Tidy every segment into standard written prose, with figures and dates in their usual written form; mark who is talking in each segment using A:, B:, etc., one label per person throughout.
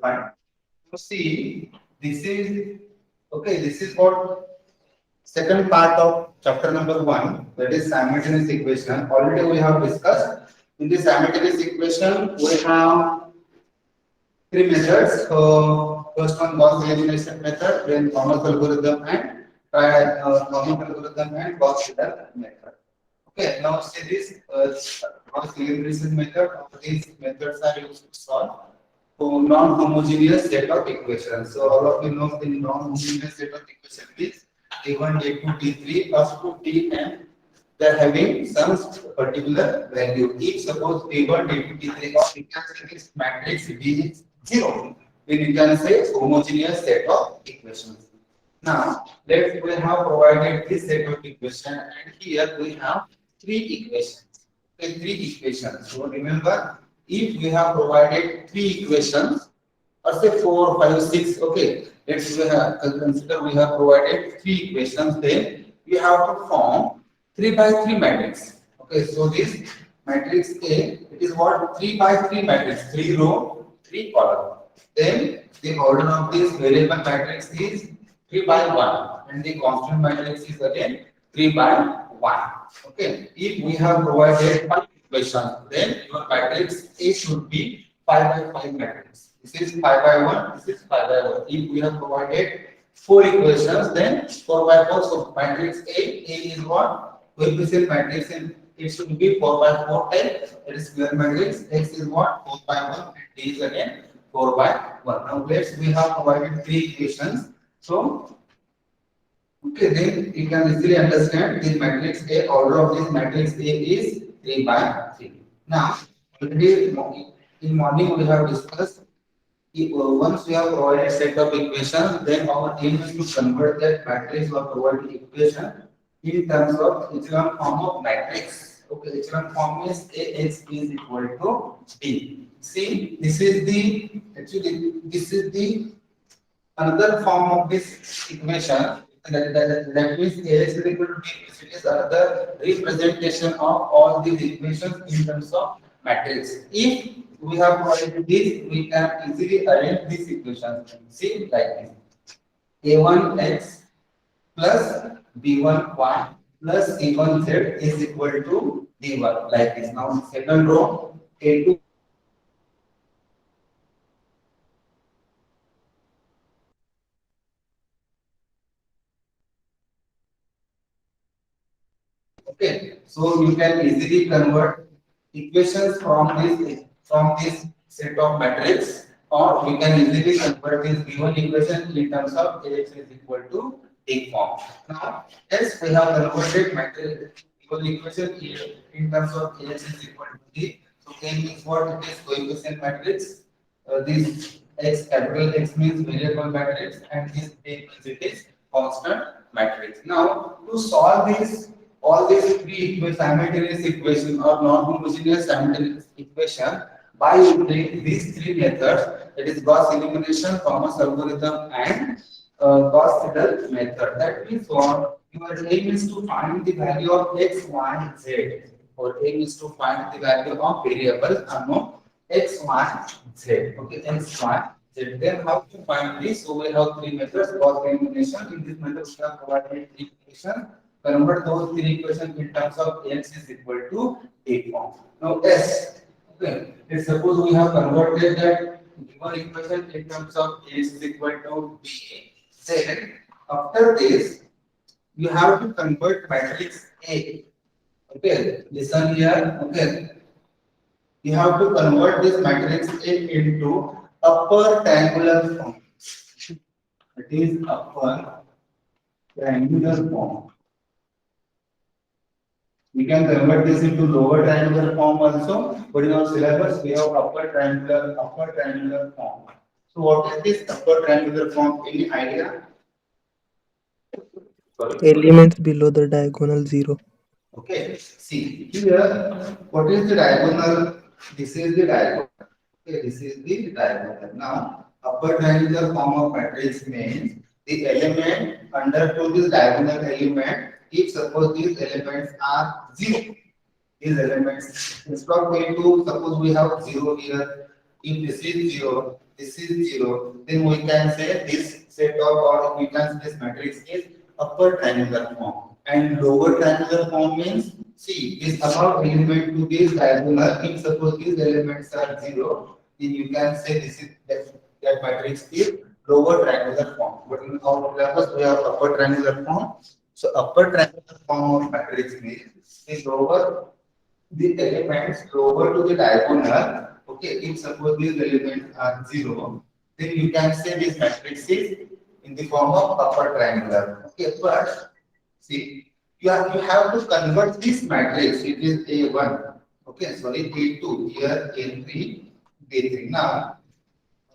A: Fine. So see, this is okay. This is what second part of chapter number one, that is simultaneous equation. Already we have discussed. In the simultaneous equation, we have three methods. First one Gauss elimination method, then Thomas algorithm and Thomas algorithm and Gauss Seidel method. Okay, now see this Gauss elimination method. These methods are used to solve non-homogeneous set of equations. So all of you know the non-homogeneous set of equation is T1, T2, T3 up to Tn. They are having some particular value. If suppose T1, T2, T3 or we can say this matrix B is 0, then we can say homogeneous set of equations. Now, let's we have provided this set of equations and here we have three equations. Okay, three equations. So remember, if we have provided three equations, or say 4, 5, 6, okay, let's consider we have provided three equations, then we have to form 3 by 3 matrix. Okay, so this matrix A, it is what 3 by 3 matrix, 3 row, 3 column. Then the order of this variable matrix is 3 by 1 and the constant matrix is again 3 by 1. Okay, if we have provided 5 equations, then your matrix A should be 5 by 5 matrix. This is 5 by 1, this is 5 by 1. If we have provided 4 equations, then 4 by 4. So matrix A is what? Coefficient matrix in it should be 4 by 4 type. It is square matrix. X is what? 4 by 1 and D is again 4 by 1. Now let's we have provided three equations. So okay, then you can easily understand this matrix A, order of this matrix A is 3 by 3. Now, already in morning we have discussed once we have provided set of equations, then our aim is to convert that matrix or provided equation in terms of echelon form of matrix. Okay, echelon form is Ax is equal to B. See, this is the actually this is the another form of this equation. That means Ax is equal to B. It is another representation of all these equations in terms of matrix. If we have provided this, we can easily arrange this equation. See, like this: A1x plus B1y plus C1z is equal to D1, like this. Now, second row, A2. Okay, so you can easily convert equations from this set of matrix, or we can easily convert this given equation in terms of Ax is equal to D form. Now, yes, we have converted matrix given equation in terms of Ax is equal to D. So K means what? It is coefficient matrix. This X capital X means variable matrix, and this A means it is constant matrix. Now, to solve this all these three simultaneous equation or non-homogeneous simultaneous equation by using these three methods, that is Gauss elimination, Thomas algorithm, and Gauss Seidel method. That means what your aim is to find the value of x, y, z. Or aim is to find the value of variable unknown x, y, z. Okay, x, y, z. Then how to find this? So we have three methods: Gauss elimination. In this method, we have provided three equations. Convert those three equations in terms of x is equal to a form. Now s. Okay. Let's suppose we have converted that given equation in terms of x is equal to b. Then after this, you have to convert matrix A. Okay. Listen here. Okay. You have to convert this matrix A into upper triangular form. It is upper triangular form. We can convert this into lower triangular form also, but in our syllabus we have upper triangular form. So what is this upper triangular form? Any idea? Sorry.
B: Elements below the diagonal 0.
A: Okay. See here, what is the diagonal? This is the diagonal. Okay, this is the diagonal. Now, upper triangular form of matrix means the element under to this diagonal element. If suppose these elements are zero, these elements instead of going to suppose we have 0 here. If this is 0, this is 0, then we can say this set of, or we can say this matrix is upper triangular form. And lower triangular form means, see, this above element to this diagonal, if suppose these elements are 0, then you can say this is that matrix is lower triangular form. But in our syllabus, we have upper triangular form. So upper triangular form of matrix means is lower the elements lower to the diagonal. Okay, if suppose these elements are 0, then you can say this matrix is in the form of upper triangular. Okay, but see, you have to convert this matrix. It is A1. Okay, sorry, A2. Here A3, A3. Now,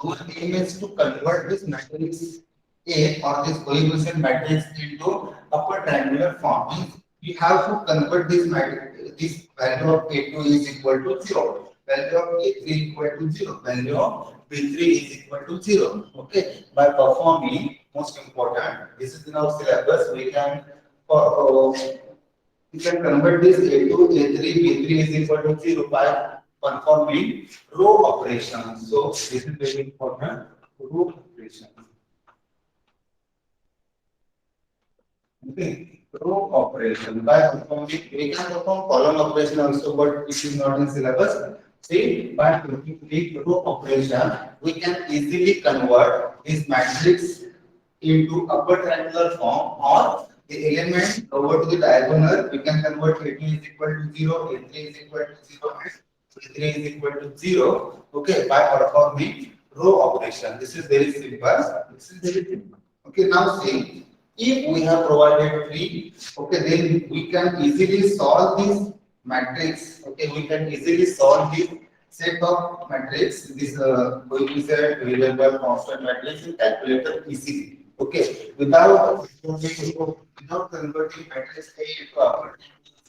A: our aim is to convert this matrix A or this coefficient matrix into upper triangular form. Means we have to convert this matrix, this value of A2 is equal to 0, value of A3 equal to 0, value of B3 is equal to 0. Okay, by performing, most important, this is in our syllabus, we can convert this A2, A3, B3 is equal to 0 by performing row operation. So this is very important, row operation. Okay, row operation. By performing, we can perform column operation also, but it is not in syllabus. See, by performing row operation, we can easily convert this matrix into upper triangular form, or the element over to the diagonal, we can convert A2 is equal to 0, A3 is equal to 0, and A3 is equal to 0. Okay, by performing row operation. This is very simple. This is very simple. Okay, now see, if we have provided 3, okay, then we can easily solve this matrix. Okay, we can easily solve this set of matrix, this coefficient, variable, constant matrix in calculator easily. Okay, without converting matrix A into upper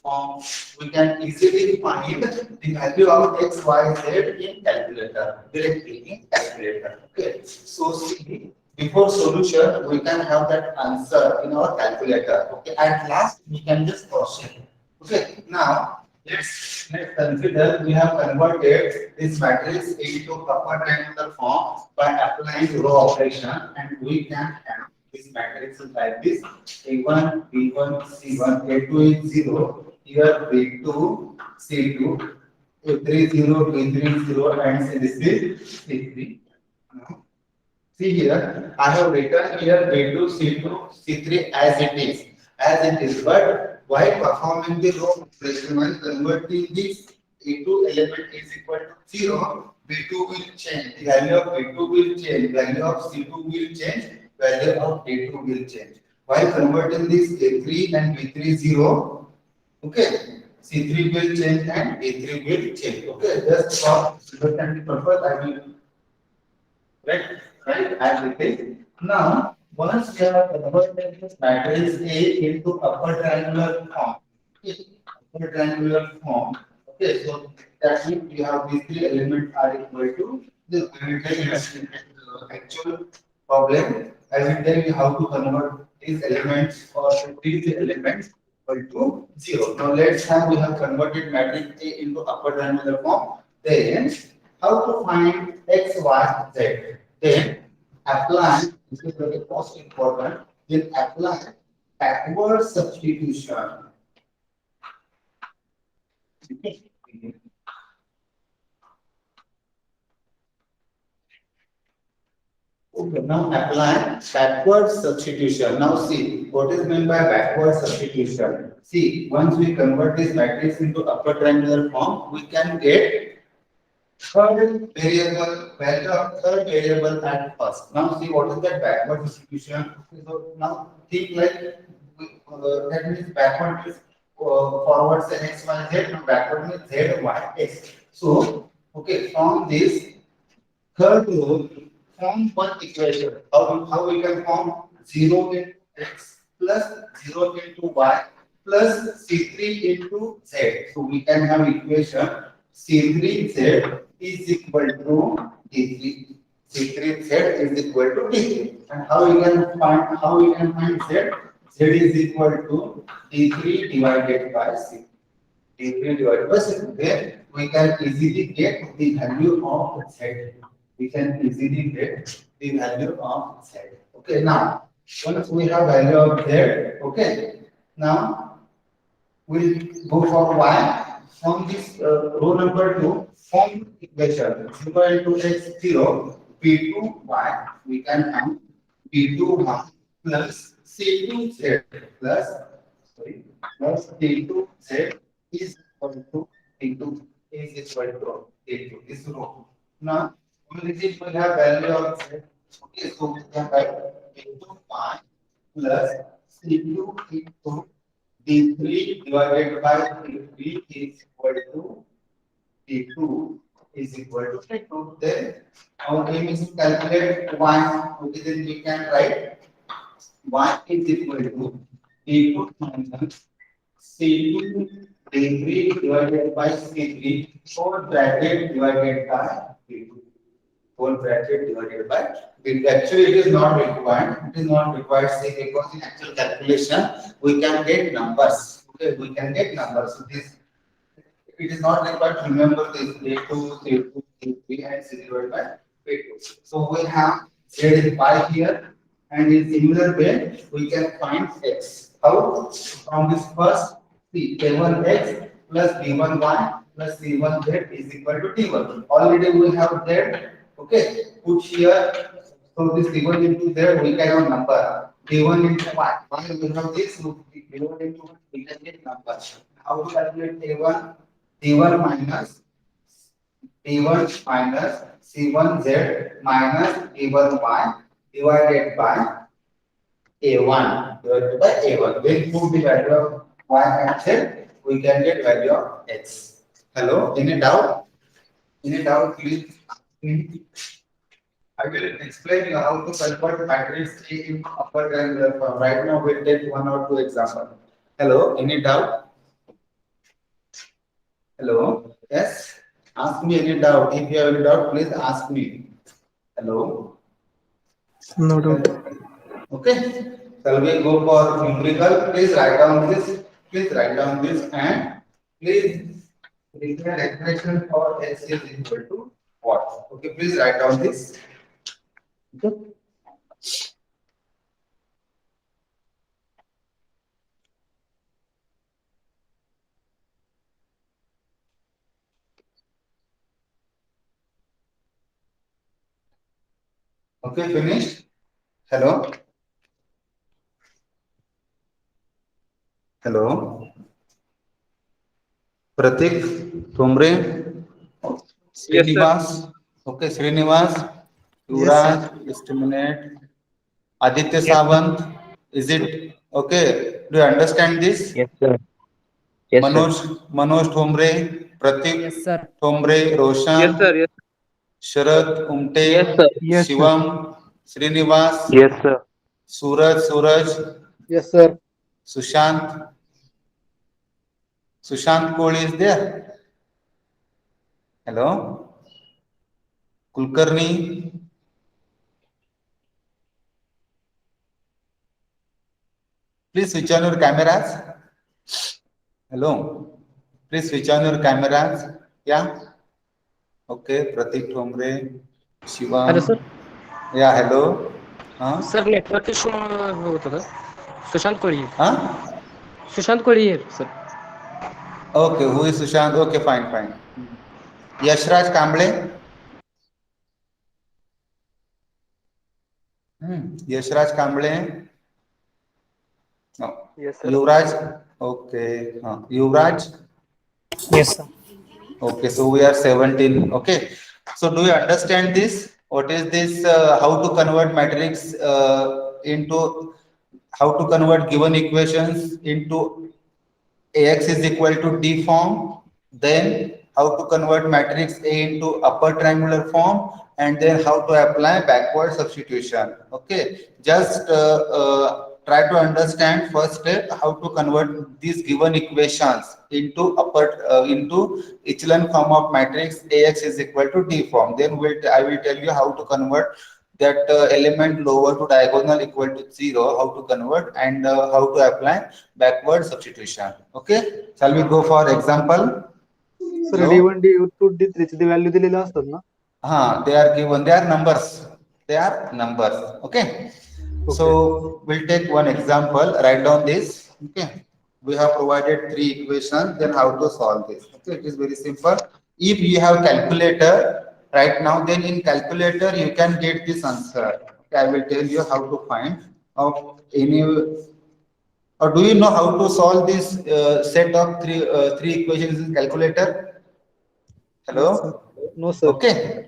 A: form, we can easily find the value of x, y, z in calculator, directly in calculator. Okay, so see, before solution, we can have that answer in our calculator. Okay, at last we can just cross check. Okay, now let's consider we have converted this matrix into upper triangular form by applying row operation, and we can have this matrix like this: A1, B1, C1, A2 is 0, here B2, C2, A3 0, B3 0, and this is C3. See here, I have written here B2, C2, C3 as it is. But while performing the row operation, when converting this A2 element is equal to 0, B2 will change. The value of B2 will change. Value of C2 will change. Value of A2 will change. While converting this A3 and B3 0, okay, C3 will change and A3 will change. Okay, just for understanding purpose, I will right as it is. Now, once we have converted this matrix A into upper triangular form, okay, upper triangular form. Okay, so that means we have these 3 elements are equal to the actual problem. I will tell you how to convert these elements or these elements equal to 0. Now let's have we have converted matrix A into upper triangular form. Then how to find x, y, z? Then apply, this is very most important, then apply backward substitution. Okay, now apply backward substitution. Now see, what is meant by backward substitution? See, once we convert this matrix into upper triangular form, we can get third variable, value of third variable at first. Now see what is that backward substitution. Okay, so now think like that means backward is forward say x, y, z. Now backward means z, y, x. So okay, from this third row, form one equation. How we can form 0 into x plus 0 into y plus c3 into z. So we can have equation C3Z is equal to D3. C3Z is equal to D3. And how we can find Z? Z is equal to D3 divided by C. D3 divided by C. Then we can easily get the value of Z. we can easily get the value of z. Okay, now once we have value of z, okay, now we'll go for y. From this row number 2, form equation 0 into x 0, p2 y, we can have p2 y plus c2 z plus, sorry, plus d2 z is equal to d2 is equal to d2. This row. Now, we will have value of z. Okay, so we can write p2 y plus c2 into D3 divided by D3 is equal to D2 is equal to D2. Then our aim is to calculate y. Okay, then we can write y is equal to D2 minus C2 D3 divided by C3 whole bracket divided by D2. Whole bracket divided by D2. Actually, it is not required. It is not required, say, because in actual calculation we can get numbers. Okay, we can get numbers. So this it is not required to remember this A2, C2, C3, and C divided by P2. So we have Z is pi here, and in similar way we can find x. How? From this first, see A1x plus B1y plus C1z is equal to D1. Already we have Z. Okay, put here. So this D1 into Z we can have number. D1 into y. Why we have this? So D1 into we can get number. How to calculate A1? D1 minus C1z minus D1y divided by A1 divided by A1. When put the value of y and z, we can get value of x. Hello, any doubt? Any doubt, please ask me. I will explain you how to convert matrix A into upper triangular form. Right now, we'll take one or two examples. Hello, any doubt? Hello, yes? Ask me any doubt. If you have any doubt, please ask me. Hello?
B: No doubt.
A: Okay. Shall we go for numerical? Please write down this. Please write down this and please declare expression for x is equal to what? Okay, please write down this. Okay, finished? Hello? Hello? Pratik, Tumre,
C: Yes, sir.
A: Srinivas. Okay, Srinivas,
B: Yes,
A: Yuvraj,
B: sir.
A: just a minute. Aditya
C: Yes, sir.
A: Sawant, is it okay? Do you understand this?
C: Yes, sir. Yes, sir.
A: Manoj Thomre, Pratik
D: Yes, sir.
A: Thomre,
C: Yes,
A: Roshan,
C: sir. Yes.
A: Sharad
C: Yes,
A: Umte,
C: sir.
B: Yes, sir.
A: Shivam, Srinivas,
C: Yes, sir.
A: Suraj,
B: Yes, sir.
A: Sushant. Sushant Kohli is there. Hello. Kulkarni. Please switch on your cameras. Hello. Please switch on your cameras. Yeah. Okay. Pratik Thomre,
D: hello sir.
A: Shivam. Yeah. Hello. Huh?
D: Sir network issue होत होतं. सुशांत कोळी.
A: Huh?
D: Sushant कोळी आहे sir.
A: Okay. Who is Sushant? Okay. Fine. Fine. Yashraj Kamble. Yashraj Kamble. No.
C: Yes, sir.
A: Yuvraj. Okay. Yuvraj.
B: Yes, sir.
A: Okay, so we are 17. Okay, so do you understand this? What is this? How to convert matrix into how to convert given equations into AX is equal to D form, then how to convert matrix A into upper triangular form, and then how to apply backward substitution. Okay, just try to understand first step how to convert these given equations into into echelon form of matrix AX is equal to D form. Then I will tell you how to convert that element lower to diagonal equal to 0, how to convert and how to apply backward substitution. Okay, shall we go for example?
B: Sir
A: No?
B: D1 D2 D3 ची value दिलेली असतात ना.
A: they are given, they are numbers. They are numbers. Okay. So we'll take one example, write down this. Okay. We have provided three equations, then how to solve this. Okay, it is very simple. If you have calculator right now, then in calculator you can get this answer. Okay, I will tell you how to find of any, or do you know how to solve this set of three equations in calculator?
B: No, sir.
A: Hello?
B: No, sir.
A: Okay.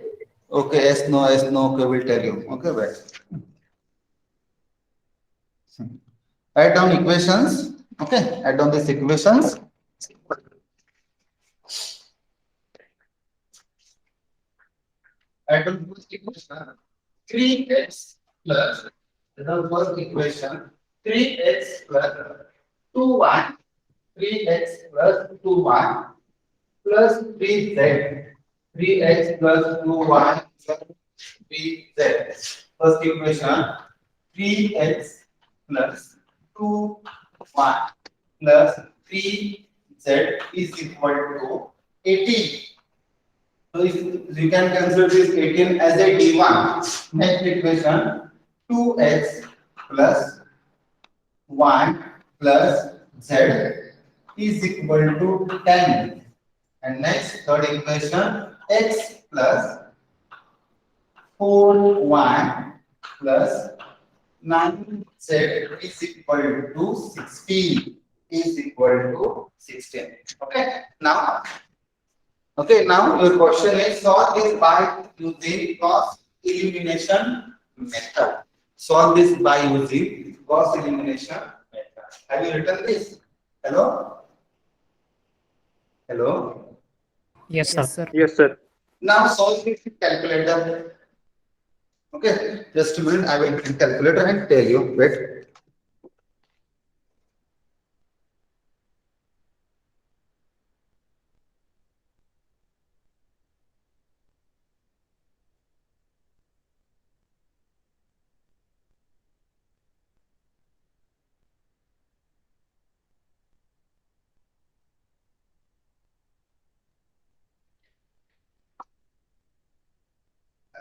A: Okay, yes, no, yes, no, okay, we'll tell you. Okay, wait. Write down equations. Okay, write down these equations. Write down first equation. 3x plus the first equation. 3x plus 2y. 3x plus 2y plus 3z. 3x plus 2y plus 3z. First equation. 3x plus 2y plus 3z is equal to 18. So if you can consider this 18 as a D1. Next equation, 2x plus 1 plus z is equal to 10. And next, third equation, x plus 4y plus 9z is equal to 16. Is equal to 16. Okay. Now your question is solve this by using Gauss elimination method. Solve this by using Gauss elimination method. Have you written this? Hello? Hello?
B: Yes, sir.
D: Yes, sir.
A: Now solve this with calculator. Okay, just a minute. I will bring calculator and tell you. Wait.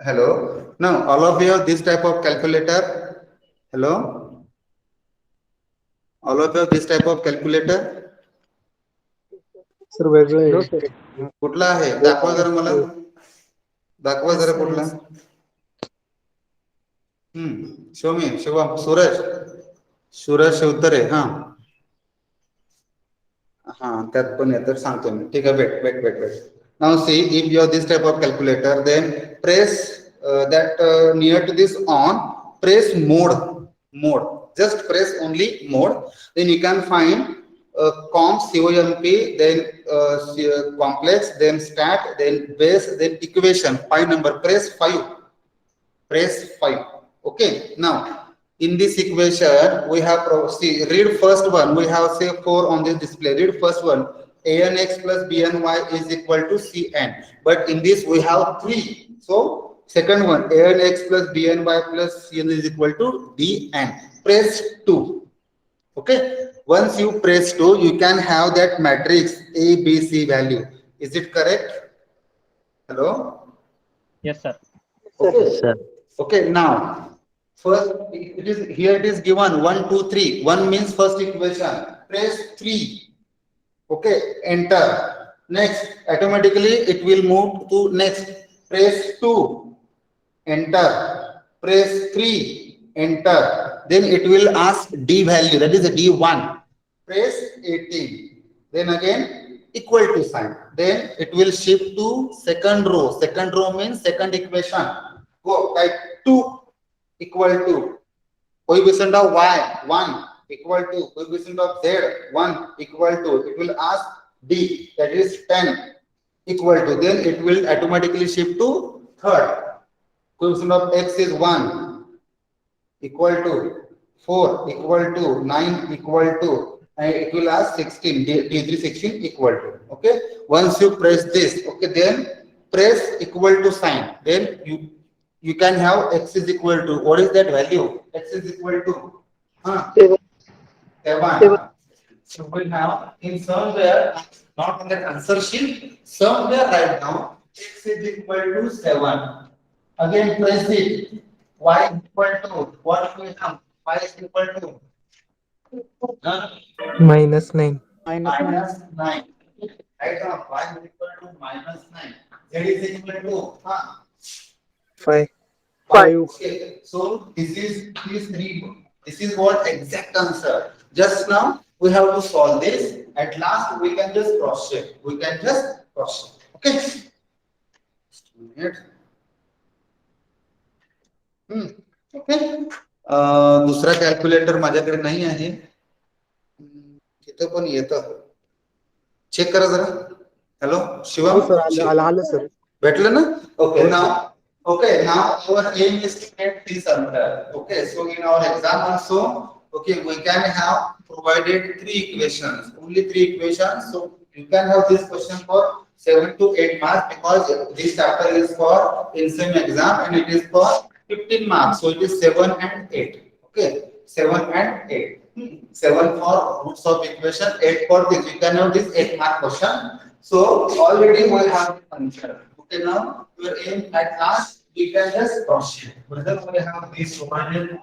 A: Hello. Now all of you have this type of calculator. Hello. All of you have this type of calculator.
B: Sir, वेगळं
D: No,
B: आहे.
D: sir.
A: कुठला आहे दाखवा जरा मला दाखवा जरा कुठला show me शिवम सूरज शिवतरे त्यात पण आहे तर सांगतो मी ठीक आहे wait now see if you have this type of calculator then press that near to this on press mode just press only mode then you can find comp then complex then stat then base then equation 5 number press 5 okay now in this equation we have read first one we have say 4 on this display read first one anx plus bny is equal to cn but in this we have 3 so second one anx plus bny plus cn is equal to dn press 2 okay once you press 2 you can have that matrix a b c value is it correct hello
D: Yes, sir.
A: okay
C: Sir.
A: okay now first it is given 1 2 3 1 means first equation press 3 okay enter next automatically it will move to next press 2 enter press 3 enter then it will ask d value that is a d1 press 18 then again equal to sign then it will shift to second row means second equation go type 2 equal to coefficient of y 1 equal to coefficient of z 1 equal to it will ask d that is 10 equal to then it will automatically shift to third coefficient of x is 1 equal to 4 equal to 9 equal to and it will ask 16 d3 16 equal to okay once you press this okay then press equal to sign then you can have x is equal to what is that value x is equal to 7 so we have in somewhere not in that answer sheet somewhere right now x is equal to 7. Again press it. Y is equal to what we have? Y is equal to
B: -9.
A: minus 9. Right now, y is equal to minus 9. Z is equal to
B: 5.
A: Okay, so this is what exact answer. Just now we have to solve this. At last we can just cross check. We can just cross check. Okay. Just a minute. Okay दुसरा calculator माझ्याकडे नाही आहे तिथं पण येतं check करा जरा hello Shivam
B: आलं सर.
A: भेटलं ना okay now our aim is to get this answer okay so in our exam also okay we can have provided three equations only three equations so you can have this question for 7 to 8 marks because this chapter is for in-sem exam and it is for 15 marks so it is 7 and 8 okay 7 and 8 7 for roots of equation 8 for this you can have this 8 mark question so already we have answer okay now your aim at last we can just cross check whether we have this provided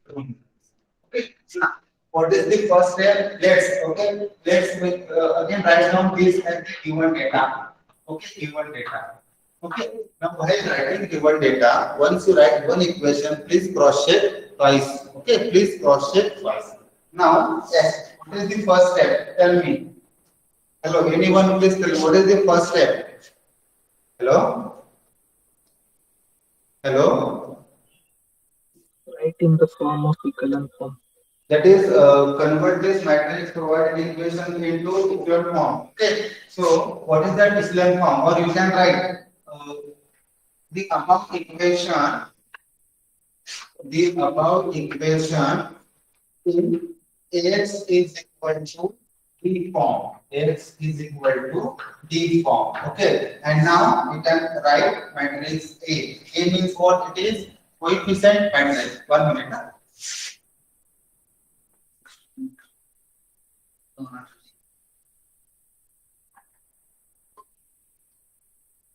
A: okay now what is the first step let's make, again write down this as the given data okay given data okay now while writing given data once you write one equation please cross check twice okay please cross check twice now yes what is the first step tell me hello anyone please tell me what is the first step hello hello
B: Write in the form of echelon form.
A: that is convert this matrix provided equation into echelon form okay so what is that echelon form or you can write the above equation in x is equal to d form x is equal to d form okay and now you can write matrix a means what it is coefficient matrix 1 minute huh?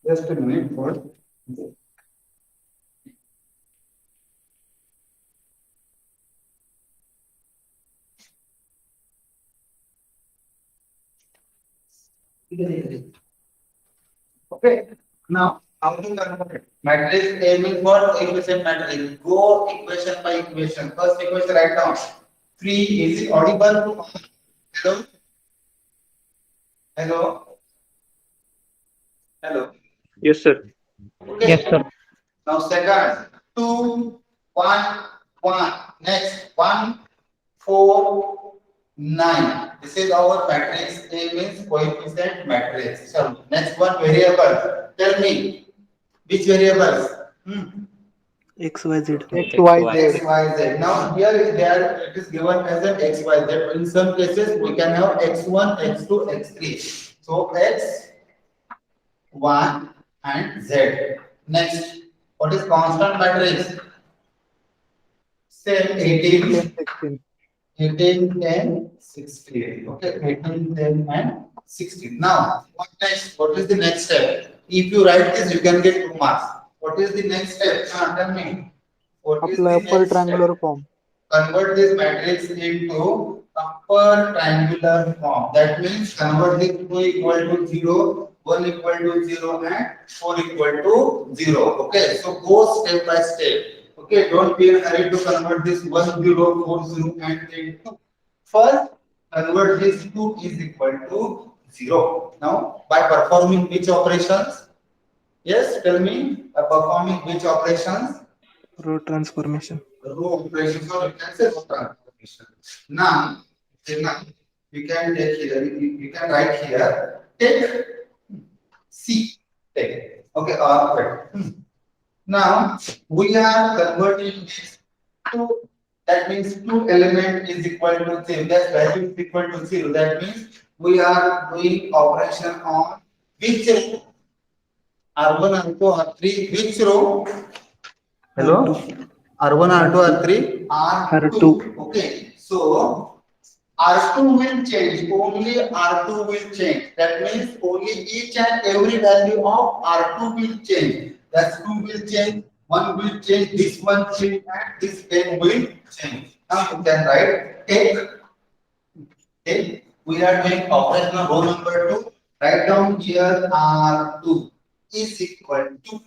A: Just a minute for okay now how to convert it matrix A means what equation matrix go equation by equation first equation write down 3 is it audible hello hello hello
D: Yes, sir.
A: okay
B: Yes, sir.
A: now second 2 1 1 next 1 4 9 this is our matrix A means coefficient matrix so next one variable tell me which variables
B: X, Y, Z.
A: X, Y, Z. Now here it is given as an X, Y, Z. In some cases we can have X1, X2, X3. So X, Y, and Z. Next, what is constant matrix? Same 18, 18, 10, 16. Okay, 18, 10, and 16. Now, what next? What is the next step? If you write this, you can get 2 marks. What is the next step? Tell me. What is the next step?
B: form.
A: Convert this matrix into upper triangular form. That means convert this 2 equal to 0, 1 equal to 0, and 4 equal to 0. Okay, so go step by step. Okay, don't be in a hurry to convert this 1, 0, 4, 0, and 10. First, convert this 2 is equal to 0. Now, by performing which operations? Yes, tell me. By performing which operations?
B: Row transformation.
A: Row operations or you can say row transformation. Now you can take here, you can write here, take C. Take. Okay, wait. Now we are converting this to that means 2 element is equal to 0. That value is equal to 0. That means we are doing operation on which row? R1, R2, R3, which row? Hello? R1, R2, R3? R2. Okay. So R2 will change, only R2 will change. That means only each and every value of R2 will change. That's 2 will change, 1 will change, this one change, and this n will change. Now you can write take we are doing operation of row number 2. Write down here R2 is equal to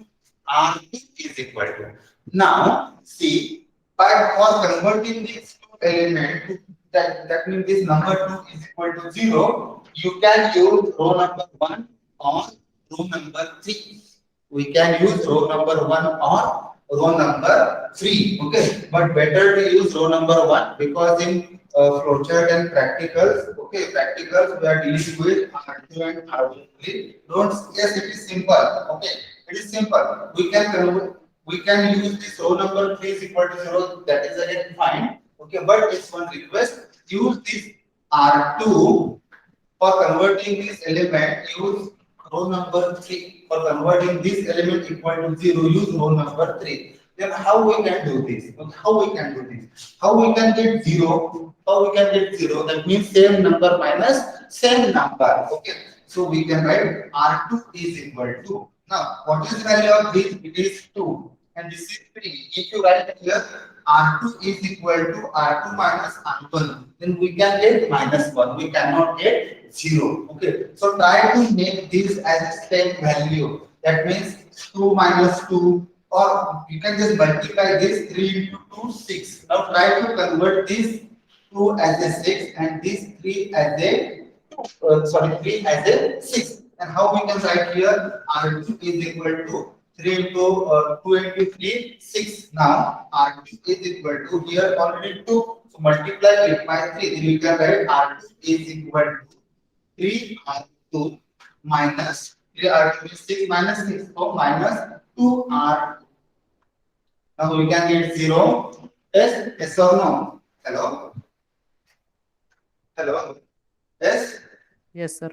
A: R2 is equal to. Now see, but for converting these two elements, that means this number 2 is equal to 0, you can use row number 1 or row number 3. We can use row number 1 or row number 3. Okay, but better to use row number 1 because in flowchart and practicals, okay, practicals we are dealing with R2 and R3. Don't, yes, it is simple. Okay, it is simple. We can convert, we can use this row number 3 is equal to 0. That is again fine. Okay, but it's one request. Use this R2 for converting this element. Use row number 3 for converting this element equal to 0. Use row number 3. Then how we can do this? How we can do this? How we can get 0? How we can get 0? That means same number minus same number. Okay. So we can write R2 is equal to. Now, what is the value of this? It is 2. And this is 3. If you write here R2 is equal to R2 minus R1, then we can get minus 1. We cannot get 0. Okay. So try to make this as a same value. That means 2 minus 2, or you can just multiply this 3 into 2, 6. Now try to convert this 2 as a 6 and this 3 as a 3 as a 6. And how we can write here R2 is equal to 3 into 2 into 3, 6. Now R2 is equal to here already 2. So multiply it by 3. Then you can write R2 is equal to 3R2 minus 3R2 is 6 minus 6. So minus 2R2. Now we can get 0. Yes or no? Hello? Hello? Yes?
D: Yes, sir.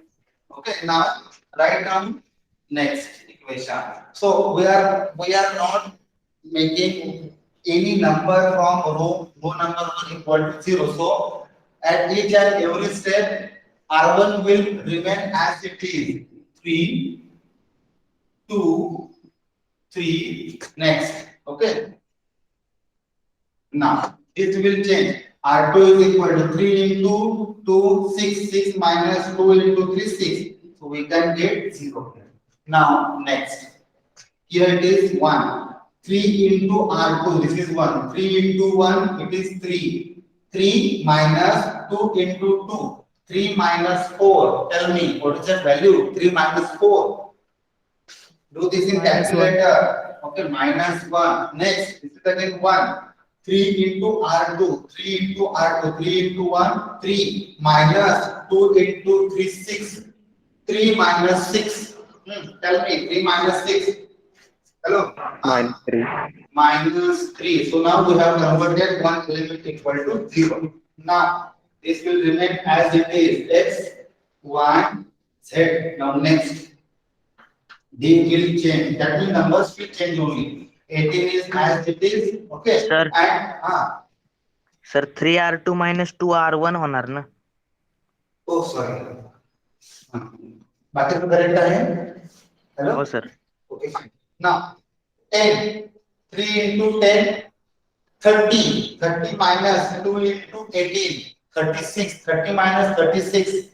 A: Okay, now write down next equation. So we are not making any number from row number 1 equal to 0. So at each and every step R1 will remain as it is. 3, 2, 3, next. Okay. Now it will change. R2 is equal to 3 into 2, 6, 6 minus 2 into 3, 6. So we can get 0. Now next. Here it is 1. 3 into R2, this is 1. 3 into 1, it is 3. 3 minus 2 into 2. 3 minus 4. Tell me, what is that value? 3 minus 4. Do this in calculator. Okay, minus 1. Next, this is again 1. 3 into R2. 3 into R2. 3 into 1. 3 minus 2 into 3, 6. 3 minus 6. Tell me, 3 minus 6. Hello?
C: Minus 3.
A: Minus 3. So now we have converted one element equal to 0. Now, this will remain as it is. X, Y, Z. Now next. They will change. That means numbers will change only. 18 is as it is. Okay.
E: Sir.
A: And
E: sir 3R2 minus 2R1 होणार ना.
A: oh sorry. बाकी तो correct है. Hello.
E: हो sir.
A: Okay. Now 10. 3 into 10. 30. 30 minus 2 into 18. 36. 30 minus 36.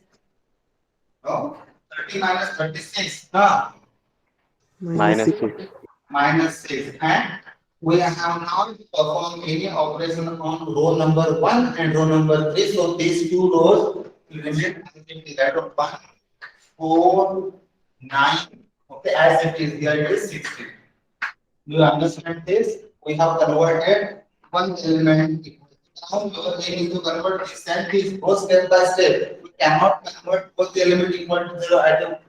A: No. 30 minus 36. No.
C: Minus 6.
A: Minus 6. And we have now performed any operation on row number 1 and row number 3. So these two rows will remain as it is. That of 1, 4, 9. Okay, as it is here, it is 16. Do you understand this? We have converted one element. Now we are going to convert this and this go step by step. We cannot convert both the element equal to 0 at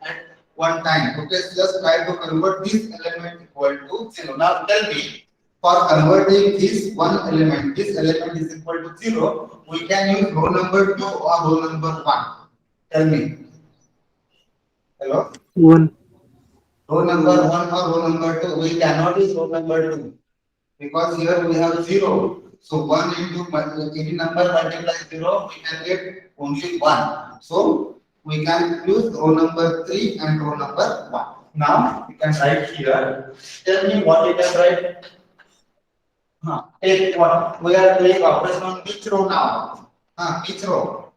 A: one time. Okay, so just try to convert this element equal to 0. Now tell me, for converting this one element, this element is equal to 0, we can use row number 2 or row number 1. Tell me. Hello?
B: 1.
A: Row number 1 or row number 2? We cannot use row number 2 because here we have 0. So 1 into any number multiply 0, we can get only 1. So we can use row number 3 and row number 1. Now we can write here. Tell me what you can write. Take what? We are doing operation on which row now? Which row?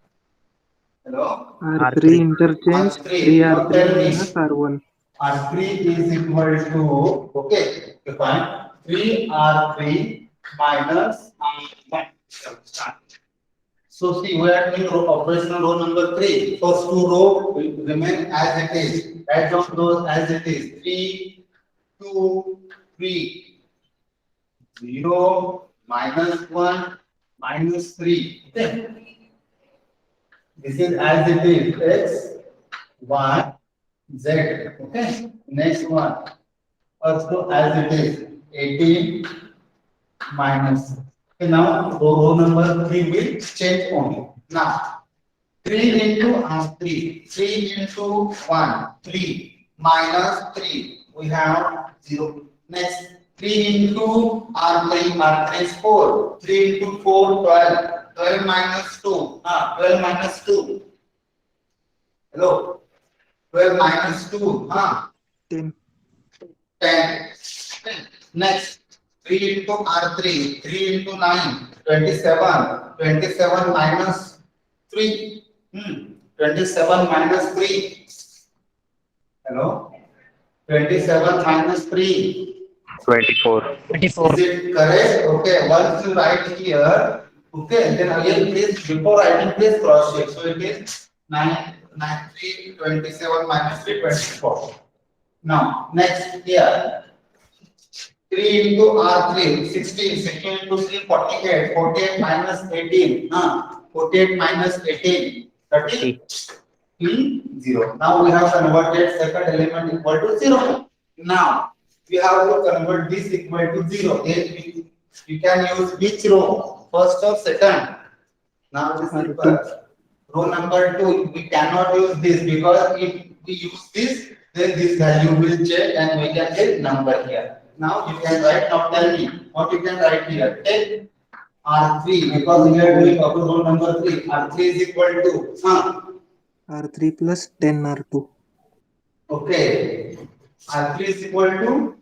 A: Hello?
B: R3 interchange
A: R3.
B: 3R3
A: Tell me.
B: minus R1.
A: R3 is equal to, okay, fine. 3R3 minus R1. So see, we are doing operational row number 3. First two row will remain as it is. Write down those as it is. 3, 2, 3. 0, minus 1, minus 3. Okay. This is as it is. X, Y, Z. Okay. Next one. Also as it is. 18 minus. Okay, now row number 3 will change only. Now 3 into R3. 3 into 1. 3 minus 3. We have 0. Next 3 into R3. R3 is 4. 3 into 4, 12. 12 minus 2. 12 minus 2. Hello. 12 minus 2.
B: 10.
A: 10. Next, 3 into R3, 3 into 9, 27. 27 minus 3. 27 minus 3. Hello? 27 minus 3.
C: 24.
D: 24.
A: Is it correct? Okay, once you write here, okay, then again please, before writing, please cross check. So it is 9, 3, 27 minus 3, 24. Now, next here, 3 into R3, 16, 16 into 3, 48, 48 minus 18, 48 minus 18, 30, 0. Now we have converted second element equal to 0. Now, we have to convert this equal to 0. Then we can use which row? First or second? Now this is row number 2. We cannot use this because if we use this, then this value will change and we can get number here. Now you can write, now tell me what you can write here. Take R3 because we are doing up to row number 3. R3 is equal to
B: R3 plus 10 R2.
A: okay. R3 is equal to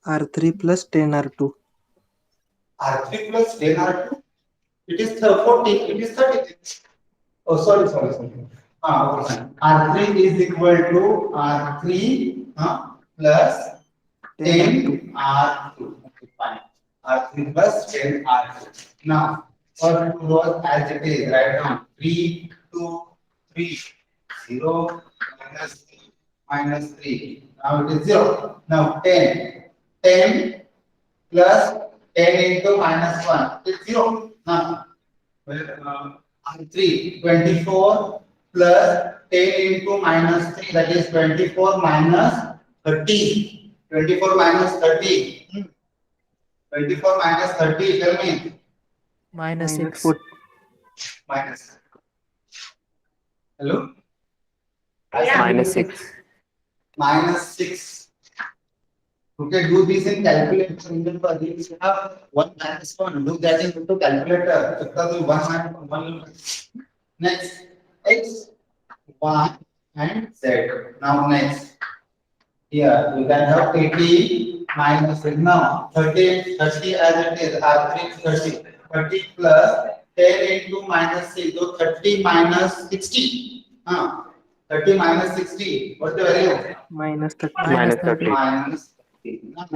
B: R3 plus 10 R2.
A: R3 plus 10 R2. It is 40. It is 30. Oh, sorry. Okay. R3 is equal to R3 plus 10 R2. Okay, fine. R3 plus 10 R2. Now, first two rows as it is, write down 3, 2, 3, 0, minus 3. Now it is 0. Now 10 plus 10 into minus 1 is 0. Now, R3, 24 plus 10 into minus 3, that is 24 minus 30. 24 minus 30. 24 minus 30, tell me.
D: Minus 6.
A: Minus. Hello?
C: Minus 6.
A: Minus 6. Okay, do this in calculator. Remember, you have 1 minus 1. Do that into calculator. 1 minus 1. Next, x, y, and z. Now next. Here we can have 80 minus now 30 as it is. R3 30. 30 plus 10 into minus 6. So 30 minus 60. 30 minus 60. What's the value?
B: Minus 30.
C: Minus 30.
A: Minus 30. Now,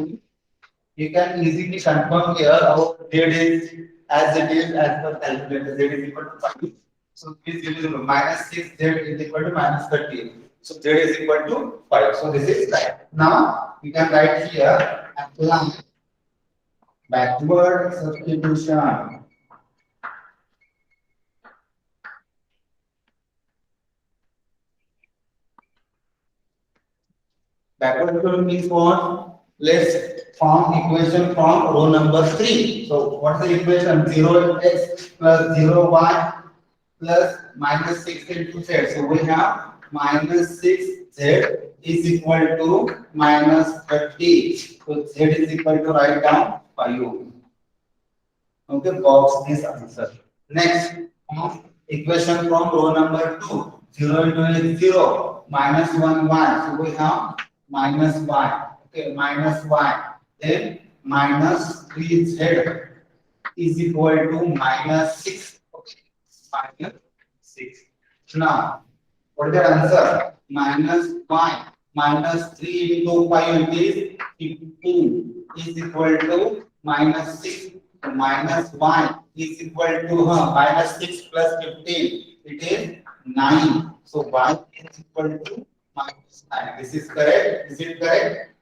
A: you can easily confirm here our z is as it is as per calculator. Z is equal to 5. So this is minus 6, z is equal to minus 30. So z is equal to 5. So this is right. Now you can write here apply backward substitution. Backward substitution means what? Let's form equation from row number 3. So what's the equation? 0x plus 0y plus minus 6 into z. So we have minus 6z is equal to minus 30. So z is equal to write down 5. Okay, box this answer. Next, equation from row number 2. 0 into is 0, minus 1 y. So we have minus y. Okay, minus y. Then minus 3z is equal to minus 6. Okay, minus 6. Now, what is the answer? Minus y minus 3 into 5 is 15 is equal to minus 6. So minus y is equal to minus 6 plus 15. It is 9. So y is equal to minus 9. This is correct. Is it correct?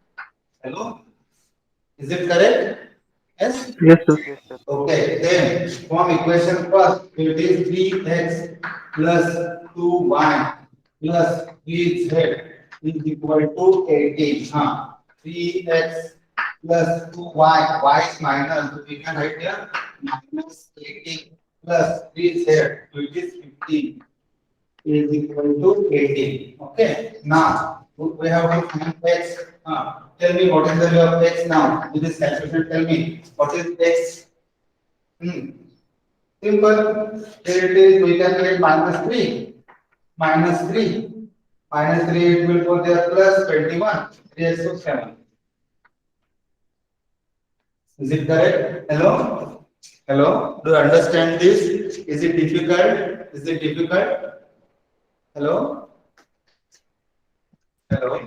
A: Hello? Is it correct? Yes?
B: Yes, sir.
A: Okay, then from equation first, it is 3x plus 2y plus 3z is equal to 18. 3x plus 2y, y is minus, so we can write here minus 18 plus 3z, which is 15, is equal to 18. Okay, now we have to find x. Tell me what is the value of x now. With this calculation, tell me what is x. Simple. Here it is. We can get minus 3. Minus 3. Minus 3 it will go there plus 21. 3 is to 7. Is it correct? Hello? Hello? Do you understand this? Is it difficult? Is it difficult? Hello? Hello?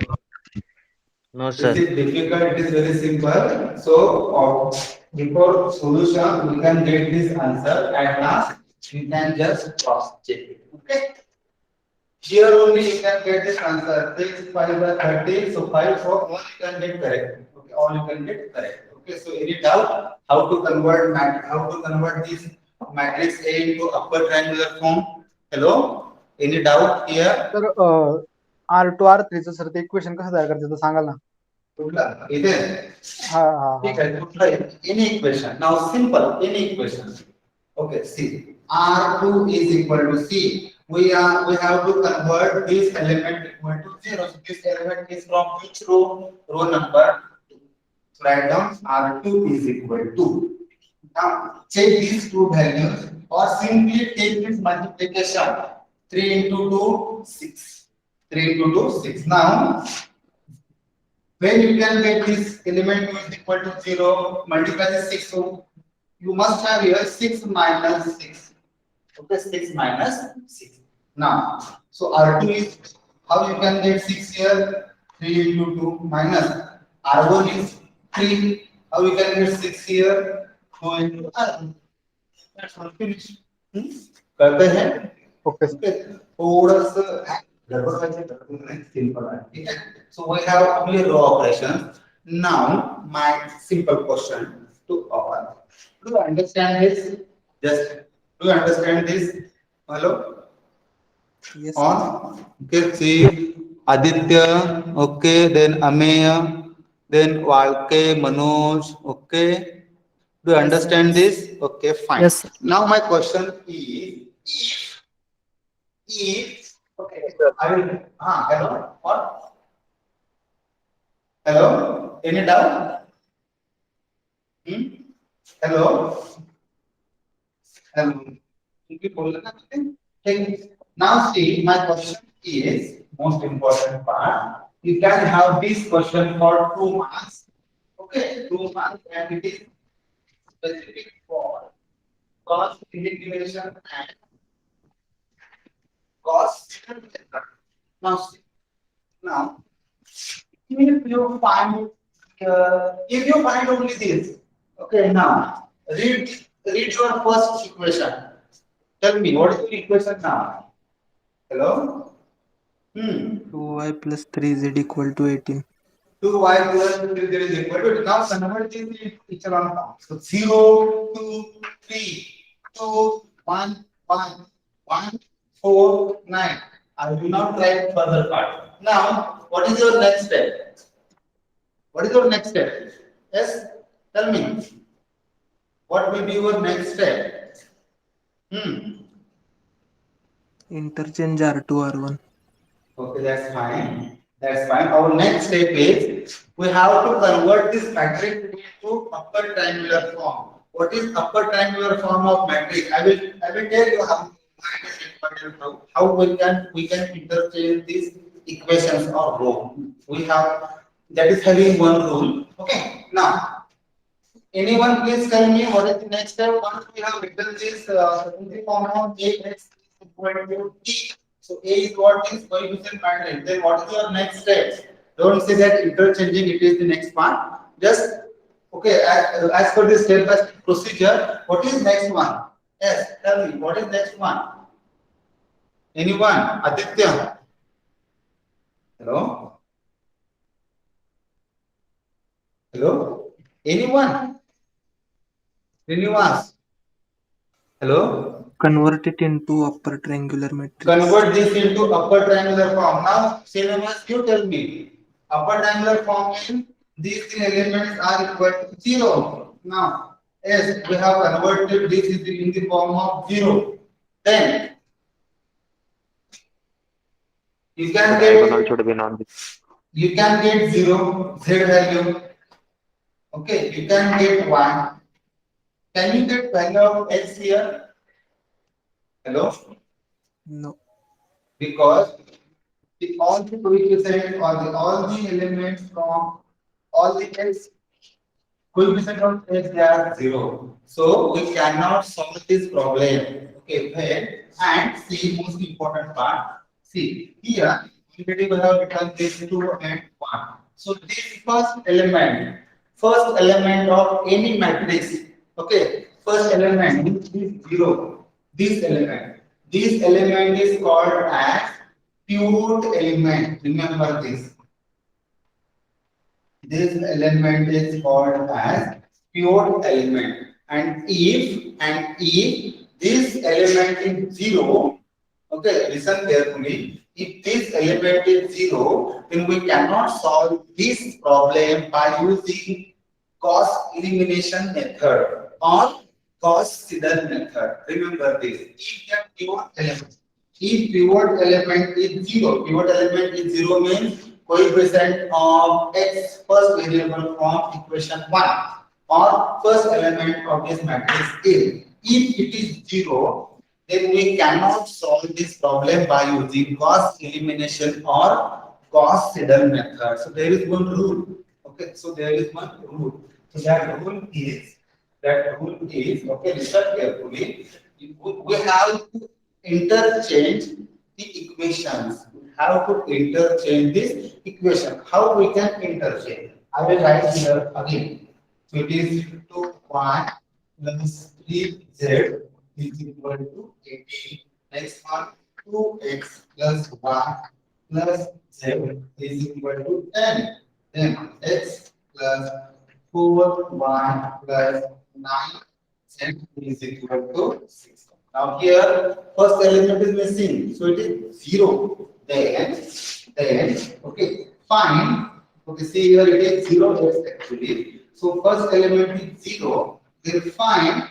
E: No,
A: Is
E: sir.
A: it difficult? It is very simple. So, before solution, we can get this answer. At last, we can just cross check it. Okay. Here only you can get this answer. 6, 5 by 30. So 5 for all you can get correct. Okay, all you can get correct. Okay. So any doubt how to convert this matrix A into upper triangular form? Hello? Any doubt here?
F: तर R2 R3 चं sir ते equation कसं तयार करायचं ते सांगाल ना.
A: कुठला? इथे
F: हा हा
A: ठीक आहे कुठला any equation. Now simple any equation. Okay, see R2 is equal to C. We have to convert this element equal to 0. So this element is from which row? Row number 2. So write down R2 is equal to. Now check these two values or simply take this multiplication. 3 into 2, 6. 3 into 2, 6. Now when you can get this element is equal to 0, multiply the 6. So you must have here 6 minus 6. Okay, 6 minus 6. Now, so R2 is, how you can get 6 here? 3 into 2 minus R1 is 3. How you can get 6 here? 2 into R1. That's all finished. करते हैं?
F: Okay
A: थोड़ा सा गड़बड़ है simple है ठीक है. So we have only row operations. Now my simple question to all. Do you understand this? Just do you understand this? Hello?
B: Yes, sir.
A: On. Okay, see Aditya, okay, then Ameya, then Valke, Manoj, okay. Do you understand this? Okay, fine.
C: Yes, sir.
A: Now my question is, if okay, I will. Hello. What? Hello. Any doubt? Hello. Hello. Okay. Now see, my question is most important part. You can have this question for 2 marks. Okay, 2 marks, and it is specific for cost integration and cost method. Now, if you find only this, okay. Now, read your first equation. Tell me what is the equation now? Hello.
B: 2y plus 3z equal to 18.
A: 2y plus 3z is equal to. Now convert this into echelon form. So 0, 2, 3, 2, 1, 1, 1, 4, 9. I will not write further part. Now, what is your next step? What is your next step? Yes, tell me. What will be your next step?
B: Interchange R2 R1.
A: Okay, that's fine. That's fine. Our next step is we have to convert this matrix into upper triangular form. what is upper triangular form of matrix? I will tell you how we can interchange these equations or row. We have that is having one rule. Okay. Now, anyone please tell me what is the next step? Once we have written this in the form of Ax is equal to T. So A is what is coefficient matrix. Then what is your next step? Don't say that interchanging it is the next part. Just okay, as per this step by procedure, what is next one? Yes, tell me what is next one? Anyone? Aditya? Hello? Hello? Anyone? Srinivas? Hello?
B: Convert it into upper triangular matrix.
A: Convert this into upper triangular form. Now, Srinivas, you tell me. Upper triangular form means these three elements are equal to 0. Now, yes, we have converted this in the form of 0. Then, you can
C: Diagonal
A: get
C: should be non.
A: 0 z value. Okay, you can get 1. Can you get value of x here? Hello?
B: No.
A: Because all the coefficient or all the elements from all the x coefficient of x they are 0. So we cannot solve this problem. Okay, then and see most important part. See here already we have written this 2 and 1. So this first element of any matrix. Okay, first element is 0. This element is called as pivot element. Remember this. This element is called as pivot element. And if this element is 0, okay, listen carefully. If this element is 0, then we cannot solve this problem by using Gauss elimination method or Gauss-Seidel method. Remember this. If pivot element is 0 means coefficient of x first variable from equation 1 or first element of this matrix A. If it is 0, then we cannot solve this problem by using Gauss elimination or Gauss-Seidel method. So there is one rule. Okay, so there is one rule. So that rule is okay. Listen carefully. We have to interchange the equations. We have to interchange this equation. How we can interchange? I will write here again. So it is 2y plus 3z is equal to 18. Next one, 2x plus y plus z is equal to 10. Then x plus 4y plus 9z is equal to 6. Now here first element is missing, so it is 0. Then okay, fine. Okay, see here it is 0x actually. So first element is 0. Then find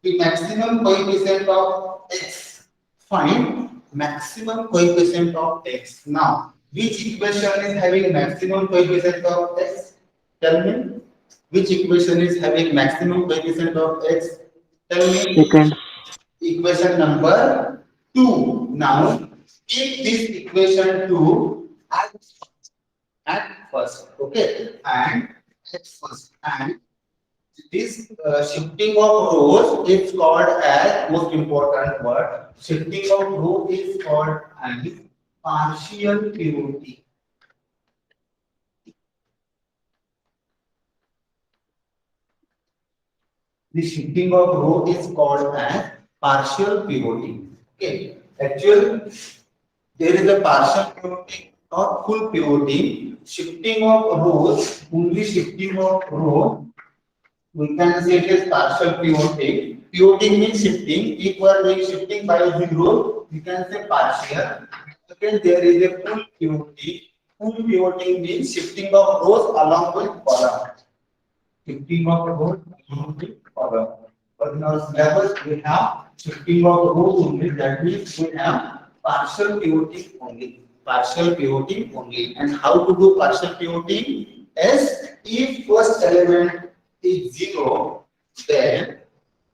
A: the maximum coefficient of x. Find maximum coefficient of x. Now, which equation is having maximum coefficient of x? Tell me. Which equation is having maximum coefficient of x? Tell me.
B: Second.
A: Equation number 2. Now, keep this equation 2 at first. Okay, and at first. And this shifting of rows is called as most important word. Shifting of row is called as partial pivoting. The shifting of row is called as partial pivoting. Okay, actually there is a partial pivoting or full pivoting. Shifting of rows, only shifting of row. We can say it is partial pivoting. Pivoting means shifting. If we are doing shifting by 0, we can say partial. Again, there is a full pivoting. Full pivoting means shifting of rows along with column. Shifting of rows along with column. But in our syllabus, we have shifting of rows only. That means we have partial pivoting only. Partial pivoting only. And how to do partial pivoting? As if first element is 0, then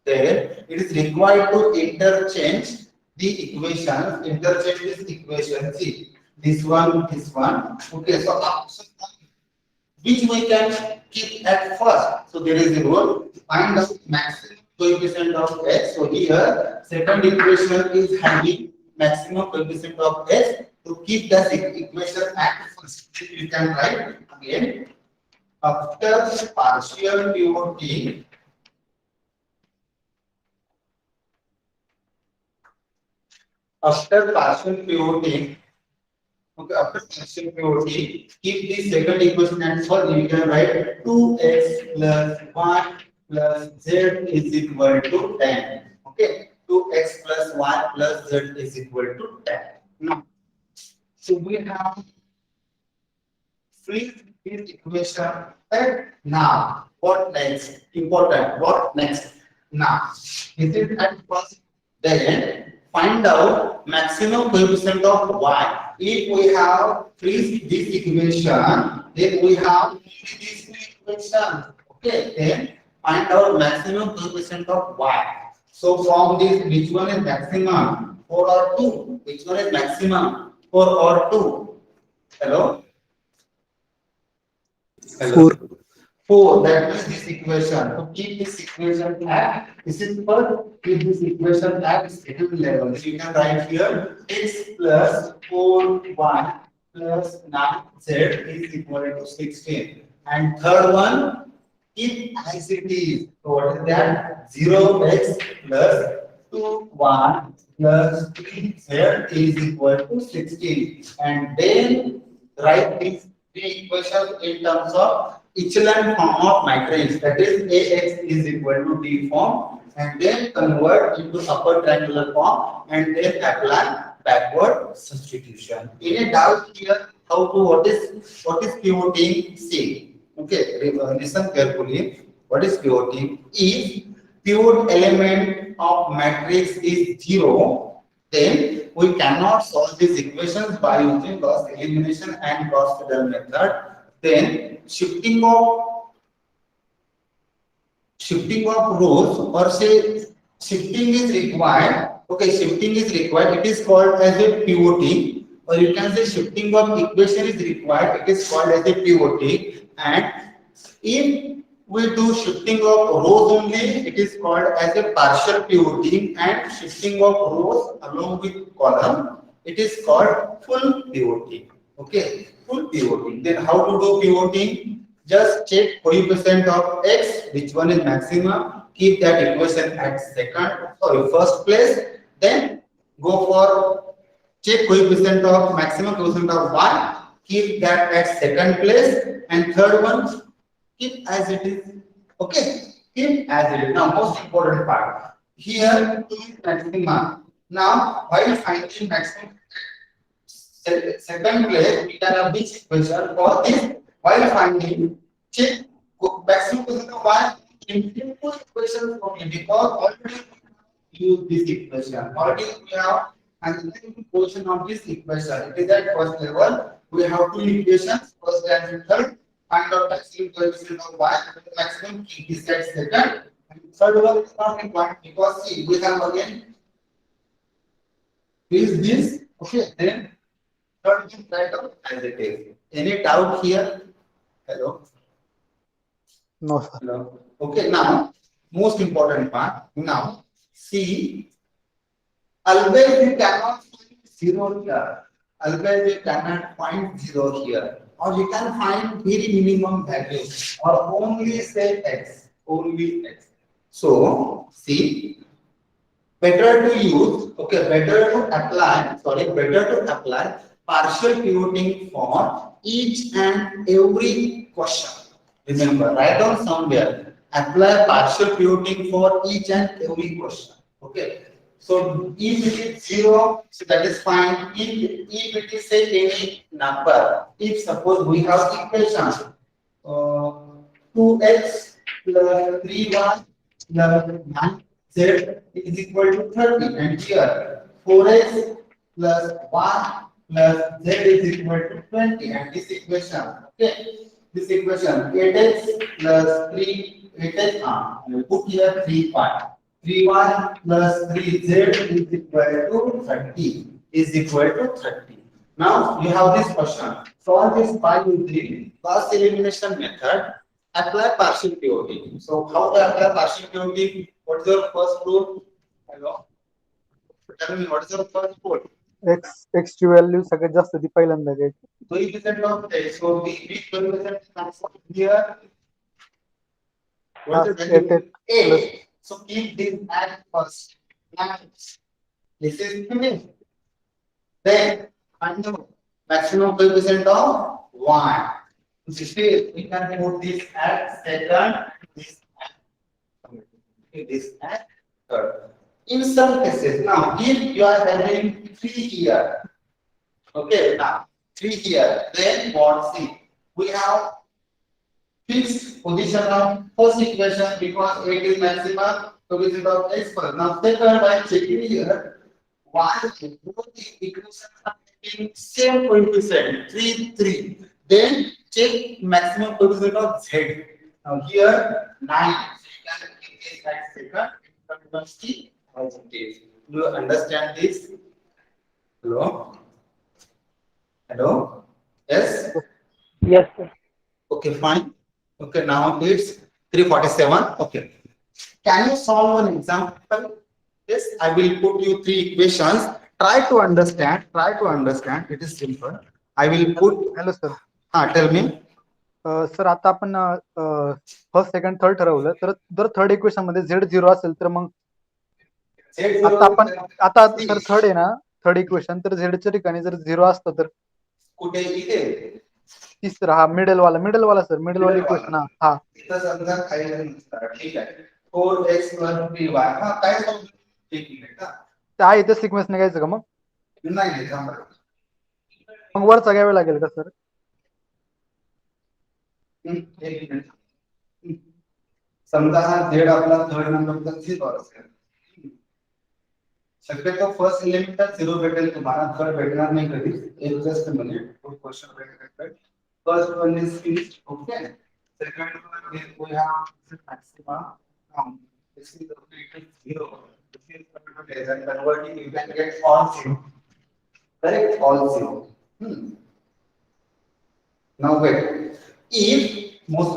A: it is required to interchange the equations, interchange this equation. See, this one. Okay, so option one, which we can keep at first. So there is a rule, find the maximum coefficient of x. So here, second equation is having maximum coefficient of x. To keep the equation at first, you can write again, after partial pivoting, after partial pivoting, okay, after partial pivoting, keep the second equation at first. You can write 2x plus 1 plus z is equal to 10. Okay, 2x plus 1 plus z is equal to 10. Now, so we have freeze this equation. Right? Now, what next? Important. What next? Now, this is at first. Then find out maximum coefficient of y. If we have freeze this equation, then we have only these two equations. Okay, then find out maximum coefficient of y. So from this, which one is maximum? 4 or 2? Which one is maximum? 4 or 2? Hello? Hello?
B: 4.
A: 4. That means this equation. To keep this equation at, this is first, keep this equation at second level. So you can write here x plus 4 1 plus 9 z is equal to 16. And third one, keep as it is. So what is that? 0x plus 2 1 plus 3z is equal to 16. And then write these three equations in terms of echelon form of matrix, that is Ax is equal to D form, and then convert into upper triangular form and then apply backward substitution. Any doubt here how to what is pivoting? See, okay, listen carefully. What is pivoting? If pivot element of matrix is 0, then we cannot solve these equations by using Gauss elimination and Gauss Seidel method. Then shifting of rows, or say shifting is required. Okay, shifting is required. It is called as a pivoting, or you can say shifting of equation is required. It is called as a pivoting. And if we do shifting of rows only, it is called as a partial pivoting, and shifting of rows along with column, it is called full pivoting. Okay, full pivoting. Then how to do pivoting? Just check coefficient of x, which one is maximum, keep that equation at first place, then go for check coefficient of maximum coefficient of y, keep that at second place, and third one keep as it is. Okay, keep as it is. Now, most important part here, 2 is maximum. Now, while finding maximum second place, we can have this equation for this. While finding, check maximum coefficient of y in two equations only, because already we use this equation. Already we have an portion of this equation. It is at first level. We have two equations, first and third. Find out maximum coefficient of y, maximum keep this at second. And third one is not important because see, we have again is this. Okay, then third is write out as it is. Any doubt here? Hello?
F: No, sir.
A: Hello? Okay, now most important part. Now see, always you cannot find 0 here. Always you cannot find 0 here. Or you can find very minimum value, or only say x, only x. So see, better to use, okay, better to apply partial pivoting for each and every question. Remember, write down somewhere, apply partial pivoting for each and every question. Okay. So if it is 0, so that is fine. If it is say any number, if suppose we have equation 2x plus 3y plus 9z is equal to 30, and here 4x plus 1 plus z is equal to 20, and this equation, okay, this equation 8x plus 3 we take we put here 3y. 3y plus 3z is equal to 30. Is equal to 30. Now you have this question. Solve this by using Gauss elimination method. Apply partial POV. So how to apply partial POV? What is your first rule? Hello. Tell me what is your first rule?
F: x ची value सगळ्यात जास्त ती पहिल्यांदा घ्यायची.
A: Coefficient of x. So which coefficient comes here? What is the
F: Eight,
A: value?
F: eight plus.
A: 8. So keep this at first. Next. This is finished. Then undo maximum coefficient of 1. This is, we can put this at second, this at third. In some cases, now if you are having 3 here, okay, now 3 here, then what? See, we have fixed position of first equation because 8 is maximum coefficient of x first. Now second, by checking here, why both the equations are having same coefficient 3, 3. Then check maximum coefficient of z. Now here 9. So you can keep this at second. It positive. Do you understand this? Hello? Hello? Yes?
D: Yes, sir.
A: Okay, fine. Okay, now it's 347. Okay. Can you solve one example? Yes, I will put you 3 equations. Try to understand. Try to understand. It is simple. I will put.
F: Hello sir.
A: Tell me.
F: Sir आता आपण first second third ठरवलं तर जर third equation मध्ये z0 असेल तर मग आता आपण आता सर थर्ड आहे ना थर्ड इक्वेशन तर z च्या ठिकाणी जर 0 असतं तर
A: कुठे इथे
F: तिसरा हा मिडल वाला सर मिडल वाला इक्वेशन हा
A: इथं समजा काही नसतं. ठीक आहे 4x + 3y हा काय समजू ठीक आहे का
F: ते आहे ते सिक्वेन्स ने घ्यायचं का मग
A: नाही थांबा
F: मग वरचा घ्यावा लागेल का सर
A: एक मिनिट समजा हा z आपला थर्ड नंबरचा 0 असेल शक्यतो फर्स्ट एलिमेंट 0 भेटेल तुम्हाला थर्ड भेटणार नाही कधी एक जस्ट मिनिट क्वेश्चन भेटेल first one is finished okay second one we have maxima this is equal to 0 this is converted and converting you can get all 0 correct all 0 now wait if most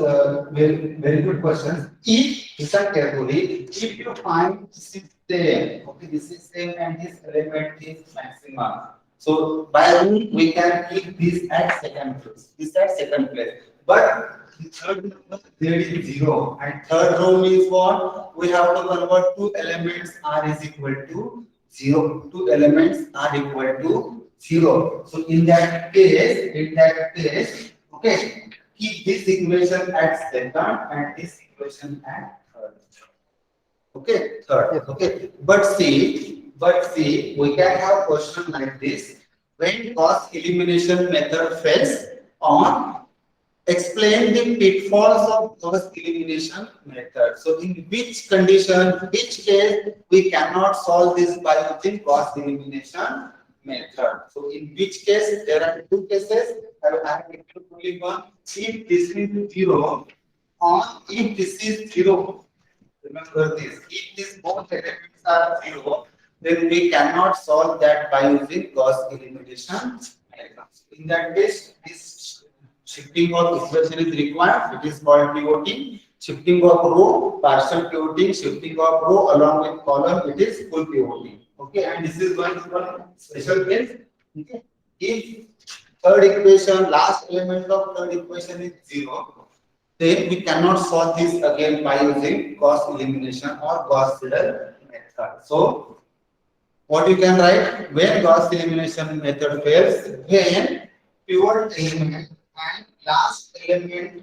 A: very good question if listen carefully if you find this is same okay this is same and this element is maximum so by rule we can keep this at second place this at second place but the third number there is 0 and third rule is what we have to convert two elements r is equal to 0 two elements are equal to 0 so in that case okay keep this equation at second and this equation at third. Okay, third.
F: Yes.
A: Okay, but see, we can have question like this: when Gauss elimination method fails, on explain the pitfalls of Gauss elimination method. So, in which condition, which case we cannot solve this by using Gauss elimination method? So, in which case there are two cases. I have only one. If this is 0, or if this is 0, remember this. If these both elements are 0, then we cannot solve that by using Gauss elimination method. In that case, this shifting of equation is required. It is called pivoting. Shifting of row, partial pivoting, shifting of row along with column, it is full pivoting. Okay, and this is one special case. Okay, if third equation, last element of third equation is 0, then we cannot solve this again by using Gauss elimination or Gauss Seidel method. So, what you can write when Gauss elimination method fails, when pivot element and last element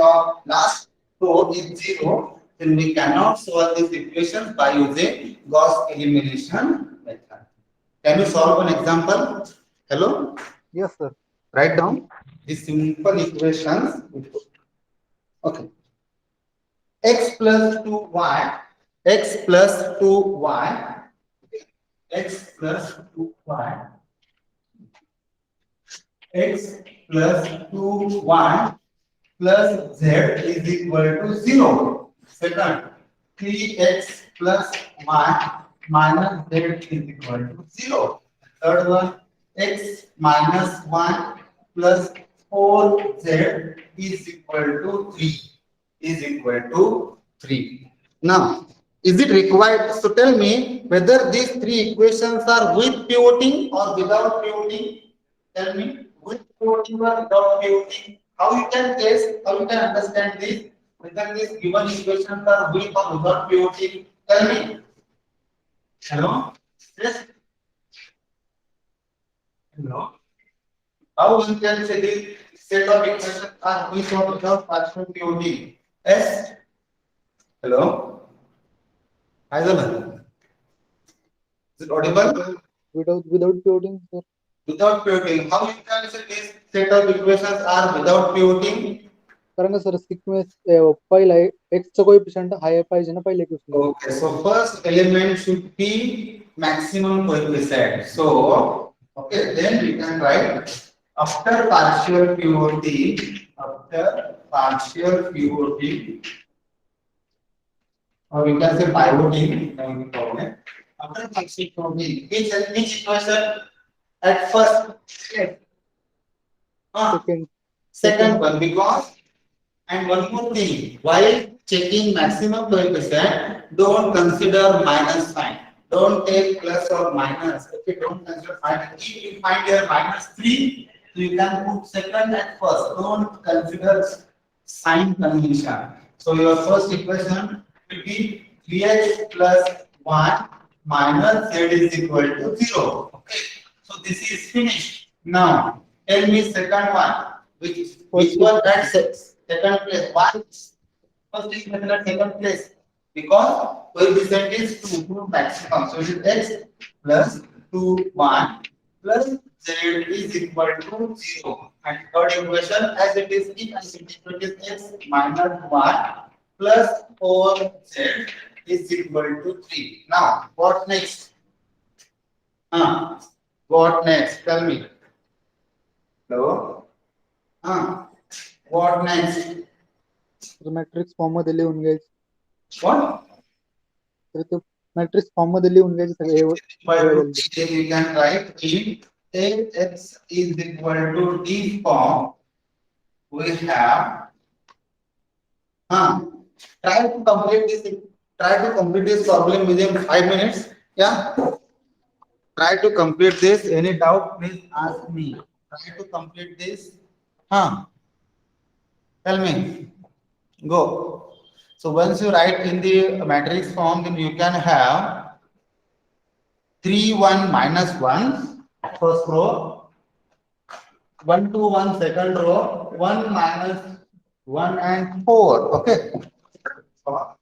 A: of last row is 0, then we cannot solve this equation by using Gauss elimination method. Can you solve an example? Hello?
F: Yes, sir.
A: Write down these simple equations. Okay. X plus 2y, x plus 2y, x plus 2y, x plus 2y plus z is equal to 0. Second, 3x plus y minus z is equal to 0. Third one, x minus 1 plus 4z is equal to 3. Is equal to 3. Now, is it required? So tell me whether these three equations are with pivoting or without pivoting. Tell me, with pivoting or without pivoting. How you can guess? How you can understand this? Whether these given equations are with or without pivoting. Tell me. Hello. Yes. Hello. How one can say this set of equations are with or without partial pivoting? Yes. Hello. Aizaman. Is it audible?
F: Without pivoting, sir.
A: Without pivoting. How you can say this set of equations are without pivoting?
F: कारण का sir sequence पहिला x चा coefficient हाय पाहिजे ना पहिल्या equation.
A: Okay, so first element should be maximum coefficient. So, okay, then we can write after partial pivoting, or we can say pivoting, no problem. After partial pivoting, which equation at first step? Second one, because, and one more thing, while checking maximum coefficient, don't consider minus sign. Don't take plus or minus. If you don't consider minus, if you find here minus 3, so you can put second at first. Don't consider sign convention. So your first equation will be 3x plus 1 minus z is equal to 0. Okay. So this is finished. Now, tell me second one. Which one at second place? Why? First equation at second place. Because coefficient is 2 maximum. So it is x plus 2, 1 plus z is equal to 0. And third equation as it is x minus 1 plus 4z is equal to 3. Now, what next? What next? Tell me. Hello? What next?
F: Matrix form मध्ये लिहून घ्यायचं.
A: What?
F: तर ते matrix form मध्ये लिहून घ्यायचं सगळे.
A: Then you can write if Ax is equal to D form, we have try to complete this problem within 5 minutes. Yeah. Try to complete this. Any doubt, please ask me. Try to complete this. Tell me. Go. So once you write in the matrix form, then you can have 3, 1, minus 1, first row, 1, 2, 1, second row, 1, minus 1 and 4. Okay. So,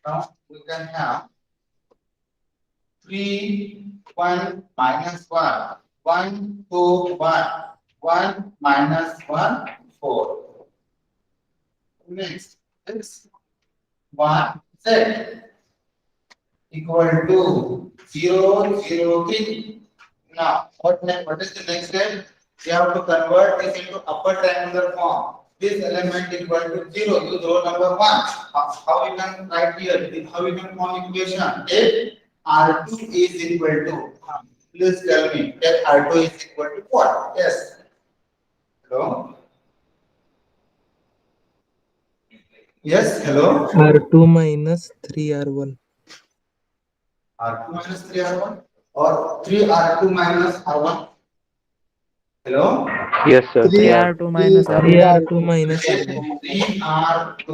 A: now we can have 3, 1, minus 1, 1, 2, 1, 1, minus 1, 4. Next, x 1 z equal to 0, 0, 3. Now, what is the next step? We have to convert this into upper triangular form. This element equal to 0, use row number 1. How we can write here? How we can form equation? If R2 is equal to, please tell me, if R2 is equal to what? Yes. Hello? Yes, hello?
B: R2 minus 3R1.
A: R2 minus 3R1 or 3R2 minus R1? Hello?
C: Yes, sir.
B: 3R2 minus R1. 3R2 minus
A: 3R2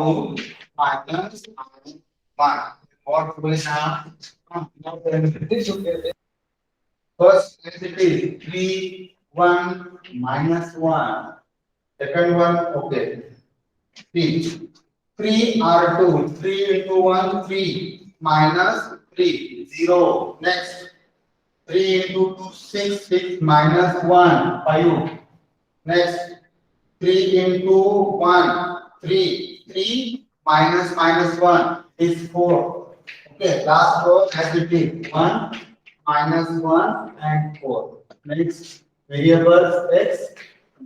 A: minus R1. What we have? First, it is 3, 1, minus 1. Second one, okay. 3. 3R2, 3 into 1, 3, minus 3, 0. Next, 3 into 2, 6, 6, minus 1, 5. Next, 3 into 1, 3, 3, minus 1 is 4. Okay, last row as it is 1, minus 1 and 4. Next, variables x,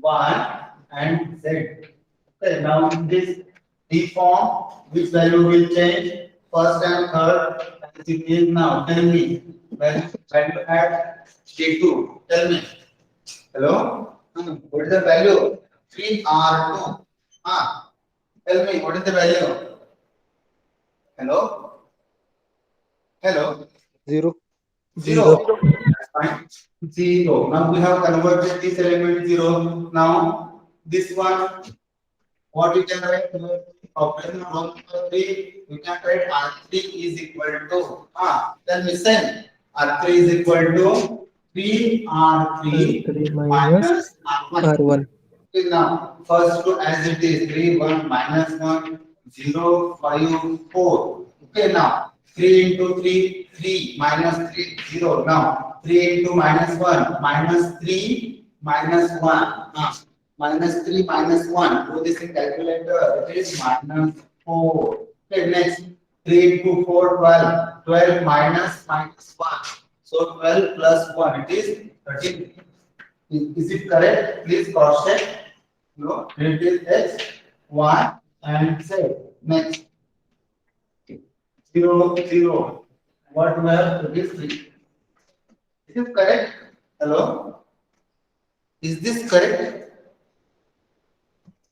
A: 1 and Z. Okay, now in this D form, which value will change? First and third, as it is now. Tell me, value at D2. Tell me. Hello? What is the value? 3R2. Tell me, what is the value? Hello? Hello?
F: 0.
A: Zero. That's fine. Zero. Now we have converted this element zero. Now this one, what we can write? Operation on 3. We can write R3 is equal to. Then listen. R3 is equal to 3R3
B: 3
A: minus R1.
B: R1.
A: Okay, now first to as it is 3 1 minus 1 0 5 4. Okay, now 3 into 3 3 minus 3 0. Now 3 into minus 1 minus 3 minus 1. Minus 3 minus 1. Do this in calculator. It is minus 4. Okay, next 3 into 4 12. 12 minus 1. So 12 plus 1 it is 13. Is it correct? Please cross check. No, it is X, Y, and Z. Next. 0, 0. What we have? It is 3. Is it correct? Hello? Is this correct?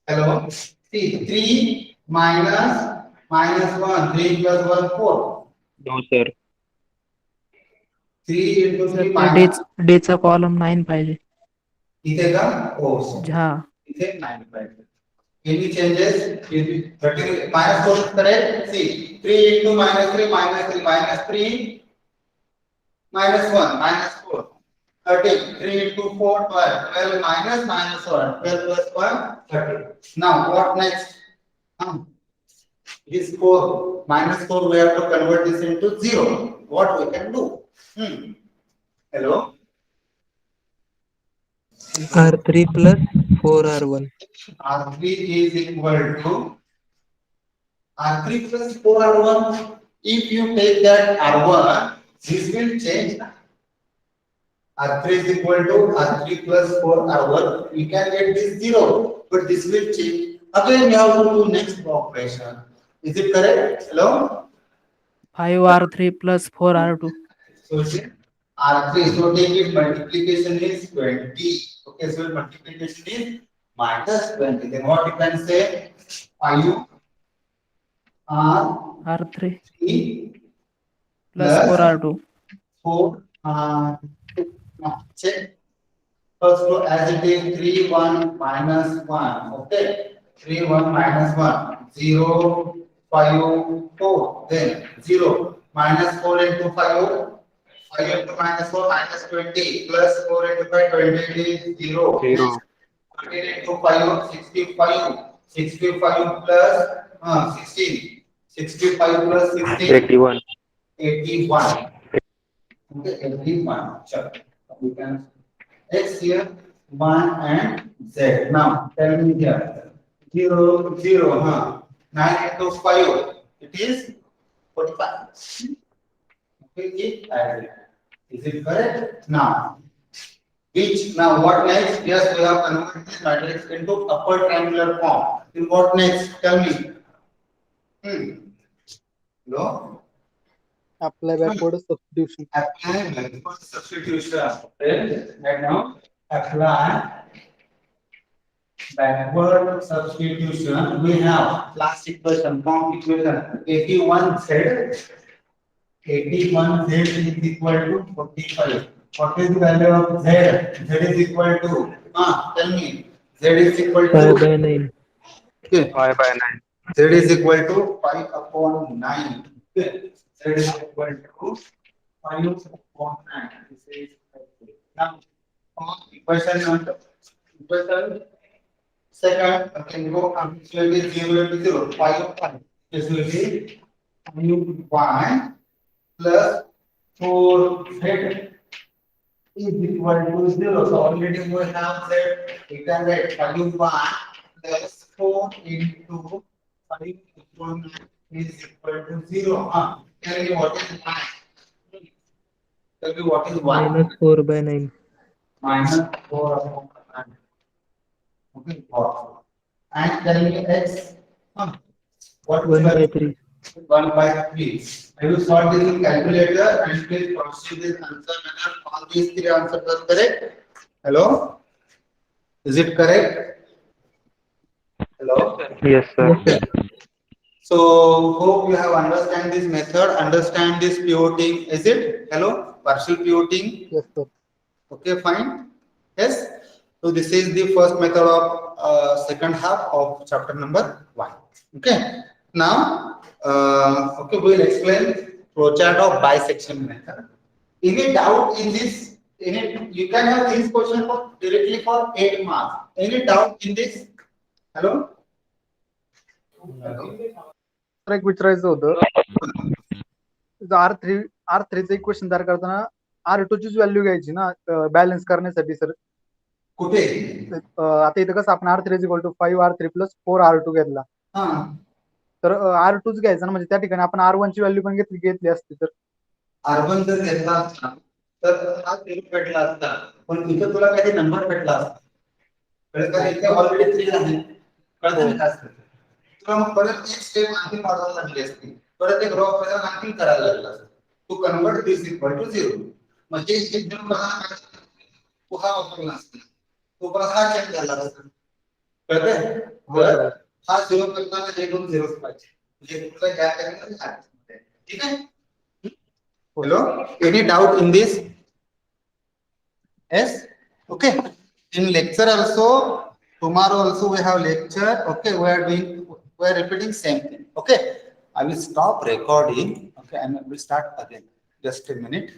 A: Hello? See, 3 minus 1. 3 plus 1, 4.
C: No, sir.
A: 3 into 3 minus.
B: डेचा column 9 पाहिजे.
A: इथे का? Oh,
B: हा.
A: इथे 9 पाहिजे. Any changes? 30 minus 4 is correct. See, 3 into minus 3 minus 3 minus 3 minus 1 minus 4. 13. 3 into 4 12. 12 minus 1. 12 plus 1 30. Now what next? This 4 minus 4 we have to convert this into 0. What we can do? Hello?
B: R3 plus 4R1.
A: R3 is equal to R3 plus 4R1. If you take that R1, this will change. R3 is equal to R3 plus 4R1. We can get this 0, but this will change. Again, we have to do next operation. Is it correct? Hello?
B: 5R3 plus 4R2.
A: So R3, so take it multiplication is 20. Okay, so multiplication is minus 20. Then what you can say? 5
B: R3
A: 3
B: plus 4R2.
A: 4 now check. First row as it is 3 1 minus 1. Okay, 3 1 minus 1 0 5 4. Then 0 minus 4 into 5. 5 into minus 4 minus 20 plus 4 into 5 20 is 0.
C: 0.
A: 13 into 5 65. 65 plus 16. 65 plus 16
C: 81.
A: 81. Okay, 81. Sure. We can X here 1 and Z. Now tell me here 0 0. 9 into 5. It is 45. Okay, is it correct? Now, what next? Yes, we have converted this matrix into upper triangular form. In what next? Tell me. No?
F: Apply backward substitution.
A: Apply backward substitution. Okay, right now, apply backward substitution. We have last equation, form equation 81Z. 81Z is equal to 45. What is the value of Z? Z is equal to, tell me. Z is equal to
B: 5 by 9.
A: Okay.
C: 5 by 9.
A: Z is equal to 5 upon 9. Okay. Z is equal to 5 upon 9. This is now equation second. Okay, go this will be 0 into 0. 5 upon 5. This will be 5 plus 4Z is equal to 0. So already we have that we can write 5 plus 4 into 5 upon 9 is equal to 0. Tell me what is 9. Tell me what is 1.
B: Minus 4 by 9.
A: Minus 4 upon 9. Okay, and telling me x, what
B: 1 by 3.
A: 1 by 3. I will solve this in calculator and please proceed this answer method. All these three answers are correct. Hello? Is it correct? Hello?
C: Yes, sir.
A: Okay. So hope you have understand this method, understand this pivoting. Is it? Hello? Partial pivoting.
F: Yes, sir.
A: Okay, fine. Yes. So this is the first method of second half of chapter number 1. Okay. Now, okay, we will explain flowchart of bisection method. Any doubt in this? You can have this question for directly for 8 marks. Any doubt in this? Hello? Hello?
F: तर एक विचारायचं होतं R3 चं equation तयार करताना R2 चीच value घ्यायची ना बॅलन्स करण्यासाठी सर
A: कुठे?
F: आता इथं कसं आपण R3 = 5 R3 + 4 R2 घेतला
A: हा.
F: तर R2 च घ्यायचा ना म्हणजे त्या ठिकाणी आपण R1 ची व्हॅल्यू पण घेतली असती तर
A: R1 जर घेतला असता तर हा झिरो भेटला असता पण इथं तुला काही नंबर भेटला असता कळलं का इथे ऑलरेडी 3 आहे कळतं ना काय तुला मग परत एक स्टेप आणखी वाढवायला लागली असती परत एक रो ऑपरेशन आणखी करायला लागला असता to convert this equal to 0 म्हणजे एक झिरो करताना तू हा वापरला असता तो परत हा चेंज झाला असता कळतंय तर हा 0 करताना हे दोन झिरोज पाहिजे म्हणजे तुला या ठिकाणी ठीक आहे. Hello, any doubt in this? Yes, okay. In lecture also, tomorrow also we have lecture. Okay, we are repeating same thing. Okay, I will stop recording. Okay, and we will start again. Just a minute.